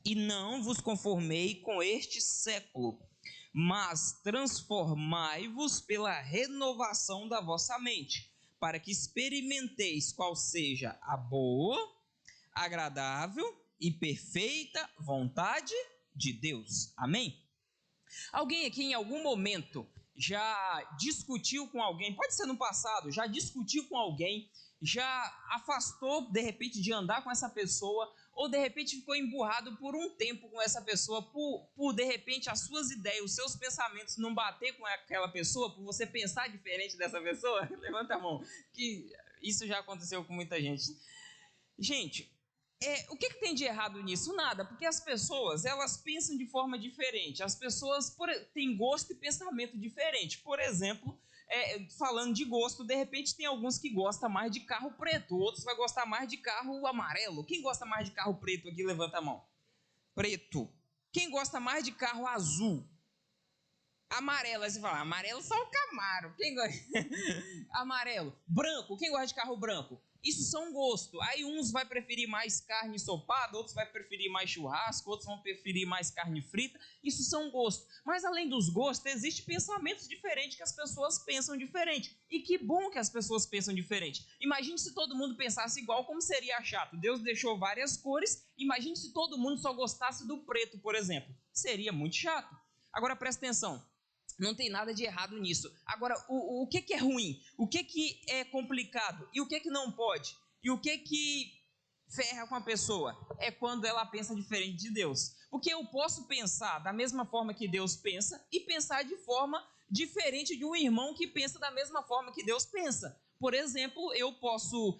E não vos conformei com este século, mas transformai-vos pela renovação da vossa mente, para que experimenteis qual seja a boa, agradável e perfeita vontade de Deus. Amém? Alguém aqui em algum momento já discutiu com alguém, pode ser no passado, já discutiu com alguém, já afastou de repente de andar com essa pessoa, ou de repente ficou emburrado por um tempo com essa pessoa, por de repente as suas ideias, os seus pensamentos não bater com aquela pessoa, por você pensar diferente dessa pessoa? Levanta a mão, que isso já aconteceu com muita gente. Gente, o que tem de errado nisso? Nada, porque as pessoas, elas pensam de forma diferente. As pessoas têm gosto e pensamento diferente. Por exemplo, falando de gosto, de repente tem alguns que gostam mais de carro preto, outros vai gostar mais de carro amarelo. Quem gosta mais de carro preto aqui, levanta a mão. Preto. Quem gosta mais de carro azul? Amarelo. Aí você fala, amarelo só o Camaro. Quem gosta? Amarelo. Branco. Quem gosta de carro branco? Isso são gostos. Aí uns vai preferir mais carne ensopada, outros vai preferir mais churrasco, outros vão preferir mais carne frita. Isso são gostos. Mas além dos gostos, existem pensamentos diferentes que as pessoas pensam diferente. E que bom que as pessoas pensam diferente. Imagine se todo mundo pensasse igual, como seria chato. Deus deixou várias cores. Imagine se todo mundo só gostasse do preto, por exemplo. Seria muito chato. Agora presta atenção. Não tem nada de errado nisso. Agora, o que é ruim? O que é complicado? E o que não pode? E o que ferra com a pessoa? É quando ela pensa diferente de Deus. Porque eu posso pensar da mesma forma que Deus pensa e pensar de forma diferente de um irmão que pensa da mesma forma que Deus pensa. Por exemplo, eu posso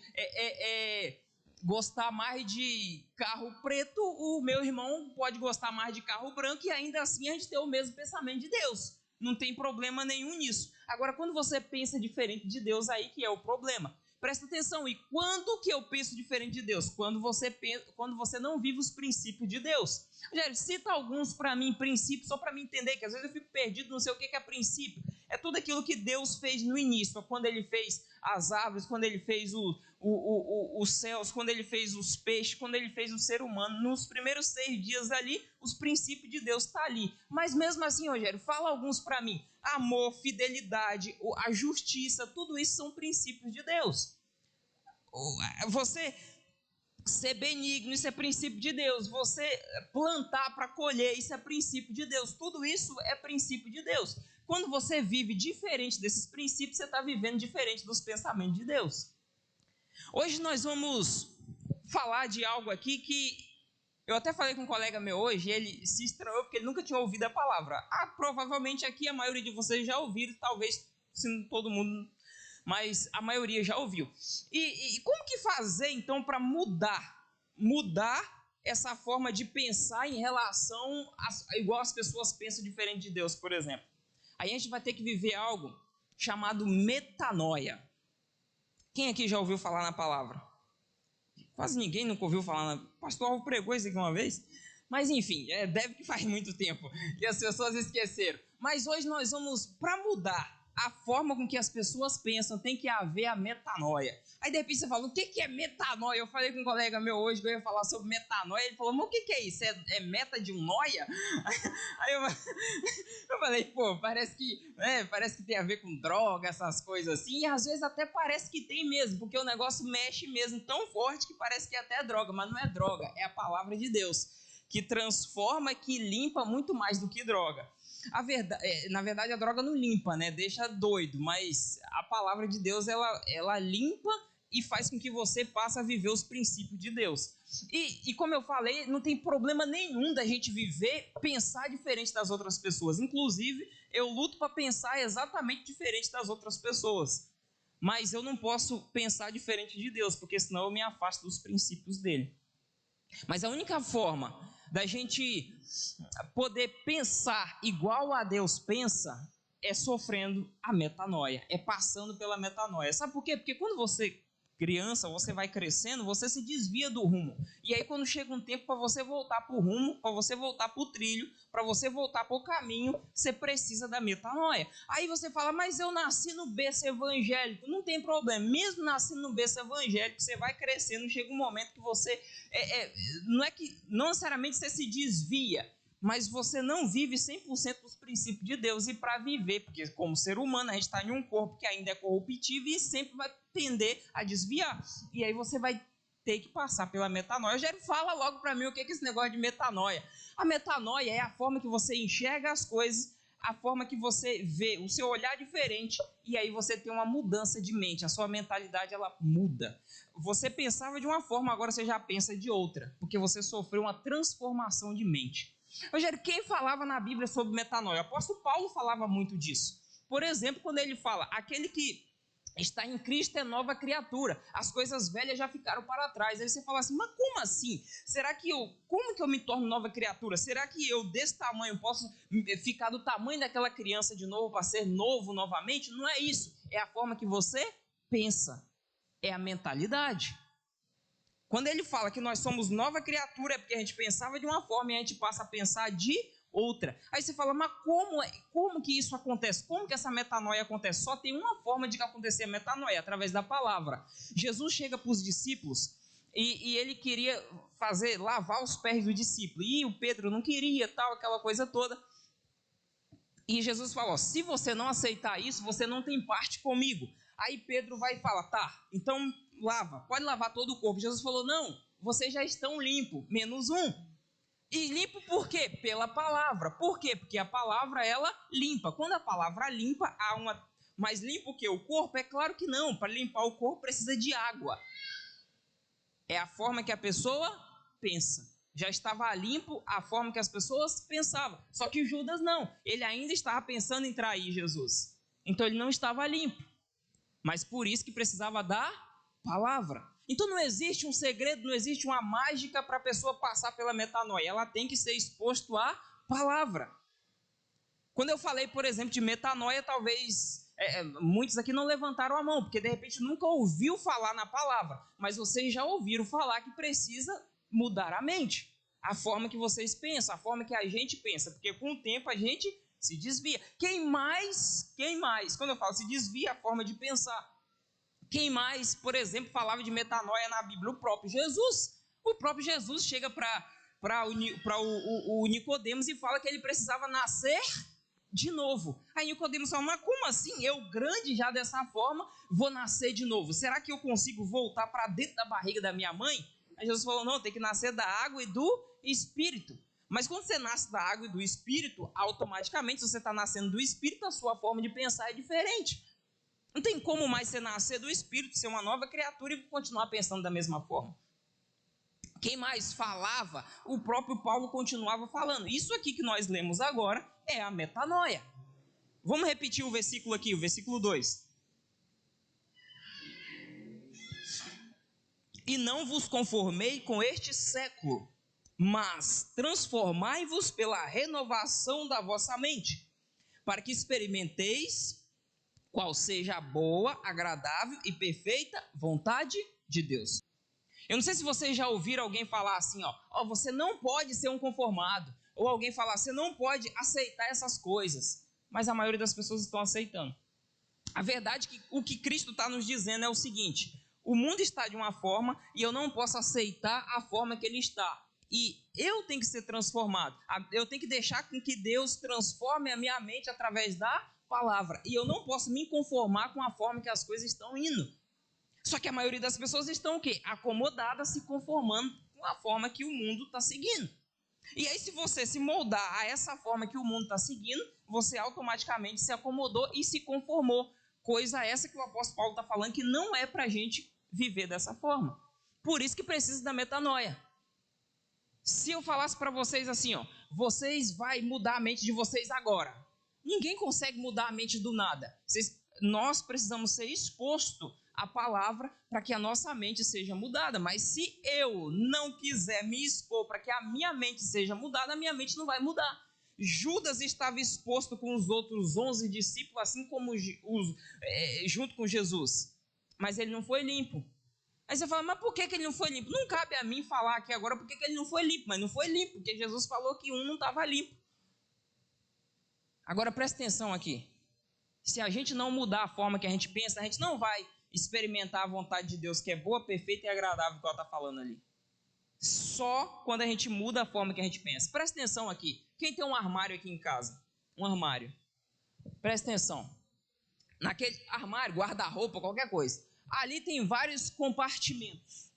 gostar mais de carro preto, o meu irmão pode gostar mais de carro branco e ainda assim a gente tem o mesmo pensamento de Deus. Não tem problema nenhum nisso. Agora, quando você pensa diferente de Deus, aí que é o problema. Presta atenção, e quando que eu penso diferente de Deus? Quando você não vive os princípios de Deus. Rogério, cita alguns para mim, princípios, só para mim entender, que às vezes eu fico perdido, não sei o que é princípio. É tudo aquilo que Deus fez no início, quando Ele fez as árvores, quando Ele fez os céus, quando Ele fez os peixes, quando Ele fez o ser humano. Nos primeiros 6 dias ali, os princípios de Deus estão ali. Mas mesmo assim, Rogério, fala alguns para mim. Amor, fidelidade, a justiça, tudo isso são princípios de Deus. Você ser benigno, isso é princípio de Deus. Você plantar para colher, isso é princípio de Deus. Tudo isso é princípio de Deus. Quando você vive diferente desses princípios, você está vivendo diferente dos pensamentos de Deus. Hoje nós vamos falar de algo aqui que eu até falei com um colega meu hoje, e ele se estranhou porque ele nunca tinha ouvido a palavra. Provavelmente aqui a maioria de vocês já ouviram, talvez se não todo mundo, mas a maioria já ouviu. E como que fazer então para mudar essa forma de pensar em relação igual as pessoas pensam diferente de Deus, por exemplo? Aí a gente vai ter que viver algo chamado metanoia. Quem aqui já ouviu falar na palavra? Quase ninguém nunca ouviu falar. O pastor Alvo pregou isso aqui uma vez. Mas enfim, deve que faz muito tempo que as pessoas esqueceram. Mas hoje nós vamos, para mudar a forma com que as pessoas pensam, tem que haver a metanoia. Aí de repente você fala, o que é metanoia? Eu falei com um colega meu hoje que eu ia falar sobre metanoia. Ele falou, mas o que é isso? É meta de um noia? Aí eu falei, pô, parece que tem a ver com droga, essas coisas assim. E às vezes até parece que tem mesmo, porque o negócio mexe mesmo tão forte que parece que é até droga. Mas não é droga, é a palavra de Deus, que transforma, que limpa muito mais do que droga. Na verdade, a droga não limpa, né? Deixa doido, mas a palavra de Deus, ela limpa e faz com que você passe a viver os princípios de Deus. E como eu falei, não tem problema nenhum da gente viver, pensar diferente das outras pessoas. Inclusive, eu luto para pensar exatamente diferente das outras pessoas. Mas eu não posso pensar diferente de Deus, porque senão eu me afasto dos princípios dele. Mas a única forma da gente poder pensar igual a Deus pensa é sofrendo a metanoia, é passando pela metanoia. Sabe por quê? Porque quando você criança, você vai crescendo, você se desvia do rumo. E aí quando chega um tempo para você voltar para o rumo, para você voltar para o trilho, para você voltar para o caminho, você precisa da metanoia. Aí você fala, mas eu nasci no berço evangélico. Não tem problema, mesmo nascendo no berço evangélico, você vai crescendo, chega um momento que você, não necessariamente você se desvia, mas você não vive 100% dos princípios de Deus. E para viver, porque como ser humano a gente está em um corpo que ainda é corruptível e sempre vai tender a desviar. E aí você vai ter que passar pela metanoia. Rogério, fala logo para mim o que é esse negócio de metanoia. A metanoia é a forma que você enxerga as coisas, a forma que você vê, o seu olhar diferente, e aí você tem uma mudança de mente, a sua mentalidade ela muda. Você pensava de uma forma, agora você já pensa de outra, porque você sofreu uma transformação de mente. Rogério, quem falava na Bíblia sobre metanoia? O apóstolo Paulo falava muito disso. Por exemplo, quando ele fala, aquele que está em Cristo é nova criatura, as coisas velhas já ficaram para trás. Aí você fala assim, mas como assim? Como que eu me torno nova criatura? Será que eu desse tamanho posso ficar do tamanho daquela criança de novo para ser novo novamente? Não é isso, é a forma que você pensa, é a mentalidade. Quando ele fala que nós somos nova criatura, é porque a gente pensava de uma forma e a gente passa a pensar de outra. Aí você fala, mas como que isso acontece? Como que essa metanoia acontece? Só tem uma forma de acontecer a metanoia, através da palavra. Jesus chega para os discípulos e ele queria lavar os pés do discípulo. E o Pedro não queria, tal, aquela coisa toda. E Jesus falou, se você não aceitar isso, você não tem parte comigo. Aí Pedro vai e fala, tá, então pode lavar todo o corpo. Jesus falou, não, vocês já estão limpos, menos um. E limpo por quê? Pela palavra. Por quê? Porque a palavra, ela limpa. Quando a palavra limpa, há uma... Mas limpa o quê? O corpo? É claro que não. Para limpar o corpo precisa de água. É a forma que a pessoa pensa. Já estava limpo a forma que as pessoas pensavam. Só que Judas não. Ele ainda estava pensando em trair Jesus. Então ele não estava limpo. Mas por isso que precisava da palavra. Então não existe um segredo, não existe uma mágica para a pessoa passar pela metanoia. Ela tem que ser exposto à palavra. Quando eu falei, por exemplo, de metanoia, talvez muitos aqui não levantaram a mão, porque de repente nunca ouviu falar na palavra. Mas vocês já ouviram falar que precisa mudar a mente. A forma que vocês pensam, a forma que a gente pensa. Porque com o tempo a gente se desvia. Quem mais? Quando eu falo se desvia, a forma de pensar. Quem mais, por exemplo, falava de metanoia na Bíblia? O próprio Jesus. O próprio Jesus chega para o Nicodemos e fala que ele precisava nascer de novo. Aí Nicodemos fala, mas como assim? Eu grande já dessa forma, vou nascer de novo. Será que eu consigo voltar para dentro da barriga da minha mãe? Aí Jesus falou, não, tem que nascer da água e do Espírito. Mas quando você nasce da água e do Espírito, automaticamente, se você está nascendo do Espírito, a sua forma de pensar é diferente. Não tem como mais você nascer do Espírito, ser uma nova criatura e continuar pensando da mesma forma. Quem mais falava, o próprio Paulo continuava falando. Isso aqui que nós lemos agora é a metanoia. Vamos repetir o versículo aqui, o versículo 2. E não vos conformei com este século, mas transformai-vos pela renovação da vossa mente, para que experimenteis qual seja a boa, agradável e perfeita vontade de Deus. Eu não sei se vocês já ouviram alguém falar assim, você não pode ser um conformado. Ou alguém falar, você não pode aceitar essas coisas. Mas a maioria das pessoas estão aceitando. A verdade é que o que Cristo está nos dizendo é o seguinte, o mundo está de uma forma e eu não posso aceitar a forma que ele está. E eu tenho que ser transformado. Eu tenho que deixar com que Deus transforme a minha mente através da palavra. E eu não posso me conformar com a forma que as coisas estão indo. Só que a maioria das pessoas estão o quê? Acomodadas, se conformando com a forma que o mundo está seguindo. E aí, se você se moldar a essa forma que o mundo está seguindo, você automaticamente se acomodou e se conformou. Coisa essa que o apóstolo Paulo está falando que não é para a gente viver dessa forma. Por isso que precisa da metanoia. Se eu falasse para vocês assim, vocês vão mudar a mente de vocês agora. Ninguém consegue mudar a mente do nada. Nós precisamos ser expostos à palavra para que a nossa mente seja mudada. Mas se eu não quiser me expor para que a minha mente seja mudada, a minha mente não vai mudar. Judas estava exposto com os outros 11 discípulos, assim como junto com Jesus. Mas ele não foi limpo. Aí você fala, mas por que ele não foi limpo? Não cabe a mim falar aqui agora por que ele não foi limpo, mas não foi limpo, porque Jesus falou que um não estava limpo. Agora presta atenção aqui. Se a gente não mudar a forma que a gente pensa, a gente não vai experimentar a vontade de Deus, que é boa, perfeita e agradável, que ela está falando ali. Só quando a gente muda a forma que a gente pensa. Presta atenção aqui. Quem tem um armário aqui em casa? Um armário. Presta atenção. Naquele armário, guarda-roupa, qualquer coisa. Ali tem vários compartimentos.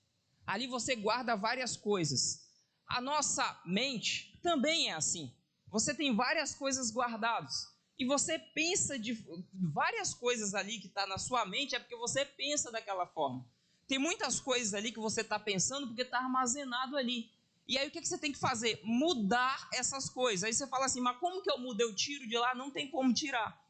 Ali você guarda várias coisas. A nossa mente também é assim. Você tem várias coisas guardadas. E você pensa de várias coisas ali que está na sua mente, é porque você pensa daquela forma. Tem muitas coisas ali que você está pensando porque está armazenado ali. E aí o que você tem que fazer? Mudar essas coisas. Aí você fala assim, mas como que eu mudo? Eu tiro de lá? Não tem como tirar.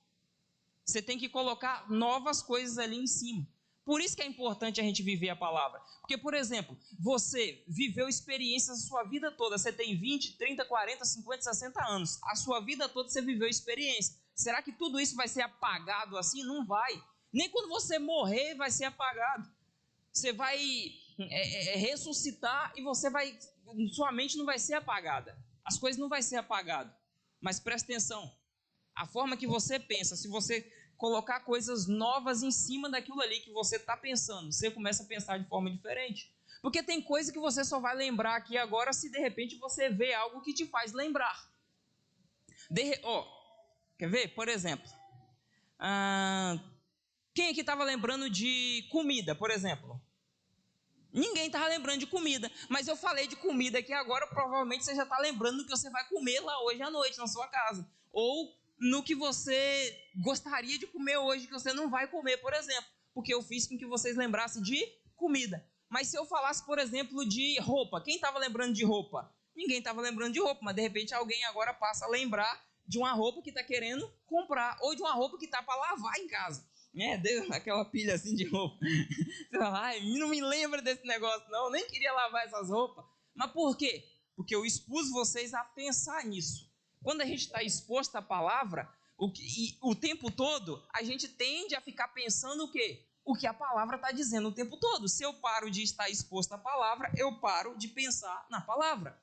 Você tem que colocar novas coisas ali em cima. Por isso que é importante a gente viver a palavra. Porque, por exemplo, você viveu experiências a sua vida toda. Você tem 20, 30, 40, 50, 60 anos. A sua vida toda você viveu experiência. Será que tudo isso vai ser apagado assim? Não vai. Nem quando você morrer vai ser apagado. Você vai ressuscitar e você vai... Sua mente não vai ser apagada. As coisas não vão ser apagadas. Mas presta atenção. A forma que você pensa, se você colocar coisas novas em cima daquilo ali que você está pensando, você começa a pensar de forma diferente. Porque tem coisa que você só vai lembrar aqui agora se de repente você vê algo que te faz lembrar. Quer ver? Por exemplo, quem aqui estava lembrando de comida, por exemplo? Ninguém estava lembrando de comida, mas eu falei de comida aqui agora, provavelmente você já está lembrando do que você vai comer lá hoje à noite na sua casa. Ou no que você gostaria de comer hoje, que você não vai comer, por exemplo. Porque eu fiz com que vocês lembrassem de comida. Mas se eu falasse, por exemplo, de roupa, quem estava lembrando de roupa? Ninguém estava lembrando de roupa, mas de repente alguém agora passa a lembrar de uma roupa que está querendo comprar, ou de uma roupa que está para lavar em casa. Deu aquela pilha assim de roupa. Você fala, ai, não me lembra desse negócio, não, eu nem queria lavar essas roupas. Mas por quê? Porque eu expus vocês a pensar nisso. Quando a gente está exposto à palavra, o tempo todo, a gente tende a ficar pensando o quê? O que a palavra está dizendo o tempo todo. Se eu paro de estar exposto à palavra, eu paro de pensar na palavra.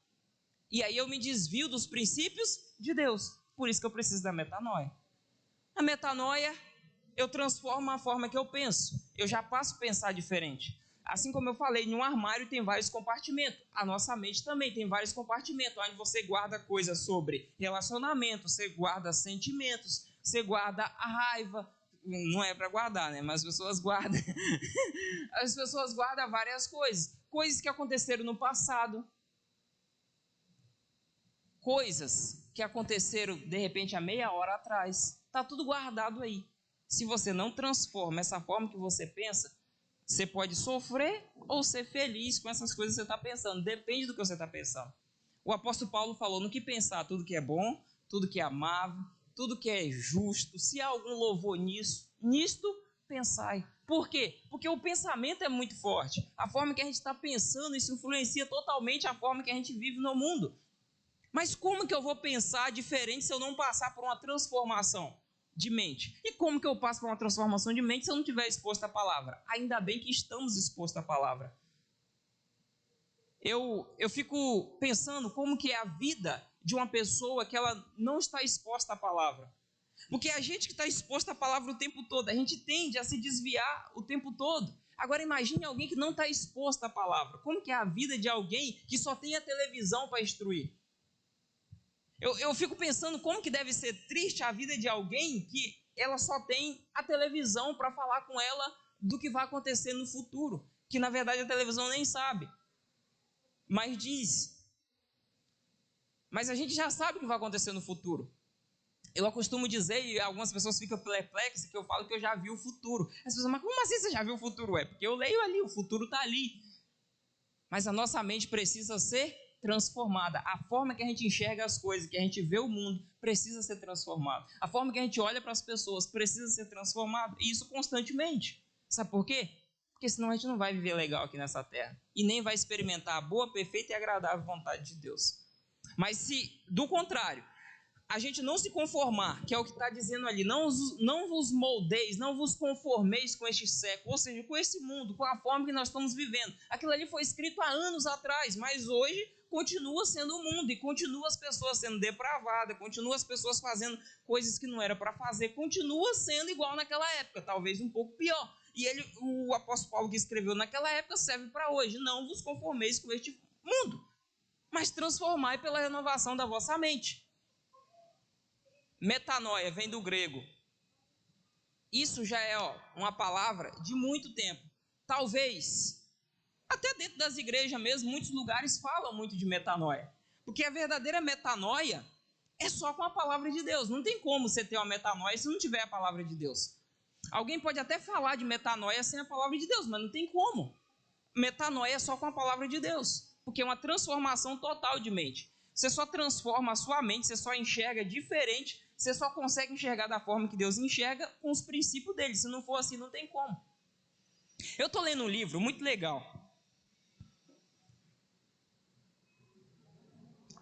E aí eu me desvio dos princípios de Deus. Por isso que eu preciso da metanoia. A metanoia, eu transformo a forma que eu penso. Eu já passo a pensar diferente. Assim como eu falei, em um armário tem vários compartimentos. A nossa mente também tem vários compartimentos, onde você guarda coisas sobre relacionamento, você guarda sentimentos, você guarda a raiva. Não é para guardar, né? Mas as pessoas guardam. As pessoas guardam várias coisas. Coisas que aconteceram no passado. Coisas que aconteceram, de repente, há meia hora atrás. Está tudo guardado aí. Se você não transforma essa forma que você pensa, você pode sofrer ou ser feliz com essas coisas que você está pensando. Depende do que você está pensando. O apóstolo Paulo falou, no que pensar, tudo que é bom, tudo que é amável, tudo que é justo, se há algum louvor nisto pensai. Por quê? Porque o pensamento é muito forte. A forma que a gente está pensando, isso influencia totalmente a forma que a gente vive no mundo. Mas como que eu vou pensar diferente se eu não passar por uma transformação de mente? E como que eu passo por uma transformação de mente se eu não estiver exposto à palavra? Ainda bem que estamos expostos à palavra. Eu fico pensando como que é a vida de uma pessoa que ela não está exposta à palavra. Porque a gente que está exposto à palavra o tempo todo, a gente tende a se desviar o tempo todo. Agora imagine alguém que não está exposto à palavra. Como que é a vida de alguém que só tem a televisão para instruir? Eu fico pensando como que deve ser triste a vida de alguém que ela só tem a televisão para falar com ela do que vai acontecer no futuro. Que na verdade a televisão nem sabe. Mas diz. Mas a gente já sabe o que vai acontecer no futuro. Eu costumo dizer, e algumas pessoas ficam perplexas, que eu falo que eu já vi o futuro. As pessoas, mas como assim você já viu o futuro? É porque eu leio ali, o futuro está ali. Mas a nossa mente precisa ser transformada. A forma que a gente enxerga as coisas, que a gente vê o mundo, precisa ser transformada. A forma que a gente olha para as pessoas precisa ser transformada. E isso constantemente. Sabe por quê? Porque senão a gente não vai viver legal aqui nessa terra. E nem vai experimentar a boa, perfeita e agradável vontade de Deus. Mas se, do contrário, a gente não se conformar, que é o que está dizendo ali, não vos moldeis, não vos conformeis com este século, ou seja, com esse mundo, com a forma que nós estamos vivendo. Aquilo ali foi escrito há anos atrás, mas hoje continua sendo o mundo, e continua as pessoas sendo depravadas, continua as pessoas fazendo coisas que não era para fazer, continua sendo igual naquela época, talvez um pouco pior. E o apóstolo Paulo que escreveu naquela época serve para hoje, não vos conformeis com este mundo, mas transformai pela renovação da vossa mente. Metanoia vem do grego. Isso já é uma palavra de muito tempo. Talvez, até dentro das igrejas mesmo, muitos lugares falam muito de metanoia. Porque a verdadeira metanoia é só com a palavra de Deus. Não tem como você ter uma metanoia se não tiver a palavra de Deus. Alguém pode até falar de metanoia sem a palavra de Deus, mas não tem como. Metanoia é só com a palavra de Deus. Porque é uma transformação total de mente. Você só transforma a sua mente, você só enxerga diferente, você só consegue enxergar da forma que Deus enxerga com os princípios dele. Se não for assim, não tem como. Eu estou lendo um livro muito legal.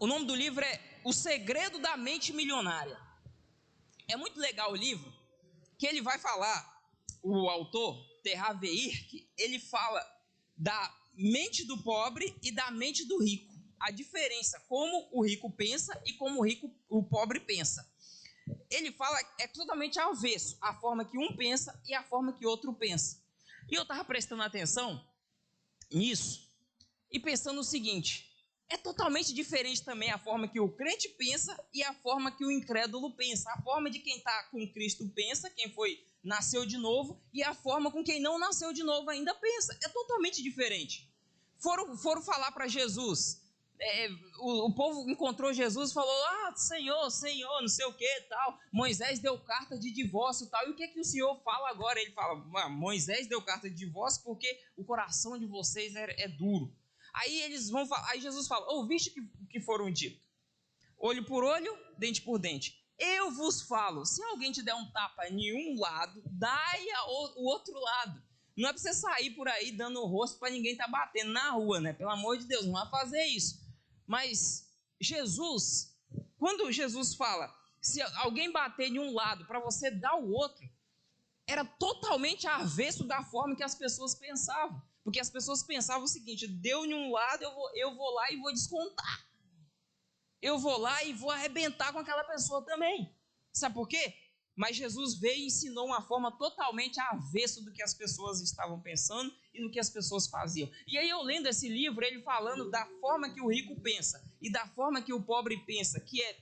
O nome do livro é O Segredo da Mente Milionária. É muito legal o livro, que ele vai falar, o autor, Terra Veirk, ele fala da mente do pobre e da mente do rico. A diferença, como o rico pensa e como o pobre pensa. Ele fala, é totalmente avesso, a forma que um pensa e a forma que outro pensa. E eu estava prestando atenção nisso e pensando o seguinte, é totalmente diferente também a forma que o crente pensa e a forma que o incrédulo pensa. A forma de quem está com Cristo pensa, quem nasceu de novo, e a forma com quem não nasceu de novo ainda pensa. É totalmente diferente. Foram falar para Jesus, o povo encontrou Jesus e falou, Senhor, não sei o que tal, Moisés deu carta de divórcio tal, e o que que o Senhor fala agora? Ele fala, Moisés deu carta de divórcio porque o coração de vocês é duro. Aí Jesus fala, ouviste que foram dito, olho por olho, dente por dente. Eu vos falo, se alguém te der um tapa em um lado, dai o outro lado. Não é para você sair por aí dando o rosto para ninguém estar batendo na rua, né? Pelo amor de Deus, não vai fazer isso. Mas Jesus, quando Jesus fala, se alguém bater de um lado para você dar o outro, era totalmente avesso da forma que as pessoas pensavam. Porque as pessoas pensavam o seguinte, deu em um lado, eu vou lá e vou descontar. Eu vou lá e vou arrebentar com aquela pessoa também. Sabe por quê? Mas Jesus veio e ensinou uma forma totalmente avesso do que as pessoas estavam pensando e do que as pessoas faziam. E aí eu lendo esse livro, ele falando da forma que o rico pensa e da forma que o pobre pensa, que é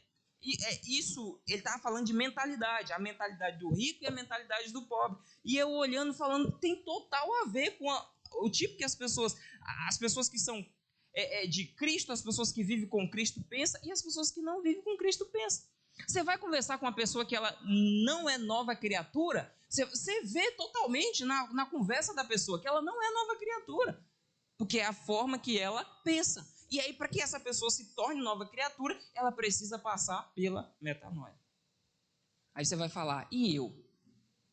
isso, ele estava falando de mentalidade, a mentalidade do rico e a mentalidade do pobre. E eu olhando, falando, tem total a ver com o tipo que as pessoas que são de Cristo, as pessoas que vivem com Cristo pensam e as pessoas que não vivem com Cristo pensam. Você vai conversar com uma pessoa que ela não é nova criatura, você vê totalmente na conversa da pessoa que ela não é nova criatura, porque é a forma que ela pensa. E aí, para que essa pessoa se torne nova criatura, ela precisa passar pela metanoia. Aí você vai falar, e eu,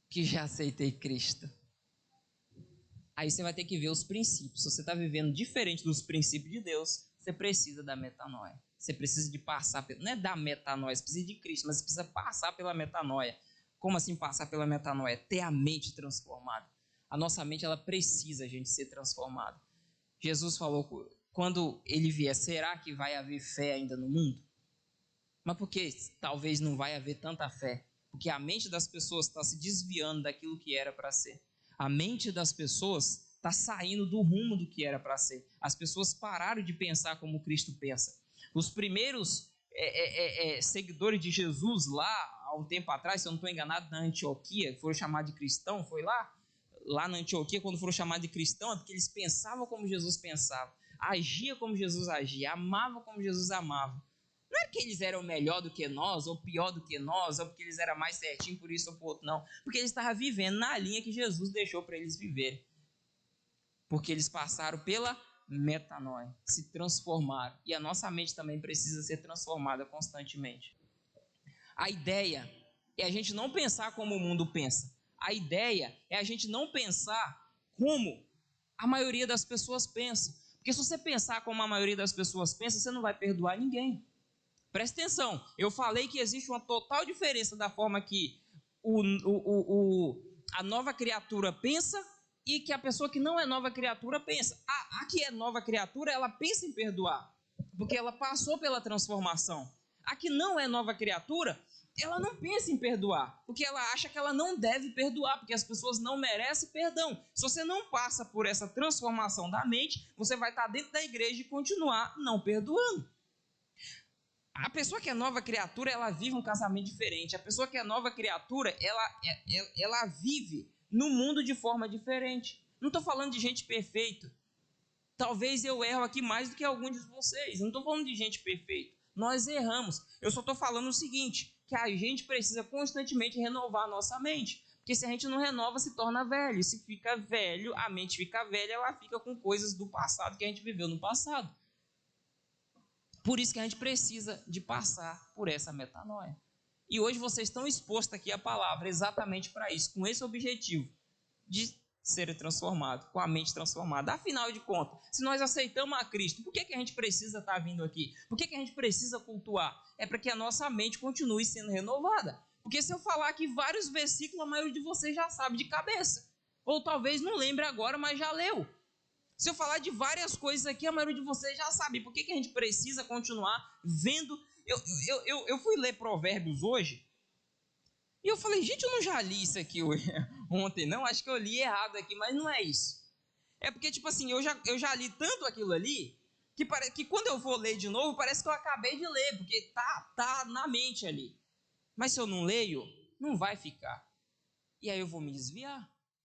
que já aceitei Cristo? Aí você vai ter que ver os princípios. Se você está vivendo diferente dos princípios de Deus, você precisa da metanoia. Você precisa de passar, não é da metanoia, você precisa de Cristo, mas você precisa passar pela metanoia. Como assim passar pela metanoia? Ter a mente transformada. A nossa mente, ela precisa, a gente, ser transformada. Jesus falou, quando ele vier, será que vai haver fé ainda no mundo? Mas por que talvez não vai haver tanta fé? Porque a mente das pessoas está se desviando daquilo que era para ser. A mente das pessoas está saindo do rumo do que era para ser. As pessoas pararam de pensar como Cristo pensa. Os primeiros seguidores de Jesus lá, há um tempo atrás, se eu não estou enganado, na Antioquia, foram chamados de cristão, foi lá na Antioquia, quando foram chamados de cristão, é porque eles pensavam como Jesus pensava, agia como Jesus agia, amava como Jesus amava. Não é que eles eram melhor do que nós, ou pior do que nós, ou porque eles eram mais certinho por isso ou por outro, não. Porque eles estavam vivendo na linha que Jesus deixou para eles viverem. Porque eles passaram pela metanoia, se transformaram. E a nossa mente também precisa ser transformada constantemente. A ideia é a gente não pensar como o mundo pensa. A ideia é a gente não pensar como a maioria das pessoas pensa. Porque se você pensar como a maioria das pessoas pensa, você não vai perdoar ninguém. Presta atenção, eu falei que existe uma total diferença da forma que a nova criatura pensa e que a pessoa que não é nova criatura pensa. A que é nova criatura, ela pensa em perdoar, porque ela passou pela transformação. A que não é nova criatura, ela não pensa em perdoar, porque ela acha que ela não deve perdoar, porque as pessoas não merecem perdão. Se você não passa por essa transformação da mente, você vai estar dentro da igreja e continuar não perdoando. A pessoa que é nova criatura, ela vive um casamento diferente. A pessoa que é nova criatura, ela vive no mundo de forma diferente. Não estou falando de gente perfeita. Talvez eu erro aqui mais do que alguns de vocês. Não estou falando de gente perfeita. Nós erramos. Eu só estou falando o seguinte, que a gente precisa constantemente renovar a nossa mente. Porque se a gente não renova, se torna velho. Se fica velho, a mente fica velha, ela fica com coisas do passado que a gente viveu no passado. Por isso que a gente precisa de passar por essa metanoia. E hoje vocês estão expostos aqui à palavra exatamente para isso, com esse objetivo de ser transformado, com a mente transformada. Afinal de contas, se nós aceitamos a Cristo, por que a gente precisa estar vindo aqui? Por que a gente precisa cultuar? É para que a nossa mente continue sendo renovada. Porque se eu falar aqui vários versículos, a maioria de vocês já sabe de cabeça. Ou talvez não lembre agora, mas já leu. Se eu falar de várias coisas aqui, a maioria de vocês já sabe. Por que a gente precisa continuar vendo? Eu fui ler Provérbios hoje, e eu falei, gente, eu não já li isso aqui ontem, não? Acho que eu li errado aqui, mas não é isso. É porque, tipo assim, eu já li tanto aquilo ali, que quando eu vou ler de novo, parece que eu acabei de ler, porque tá na mente ali. Mas se eu não leio, não vai ficar. E aí eu vou me desviar.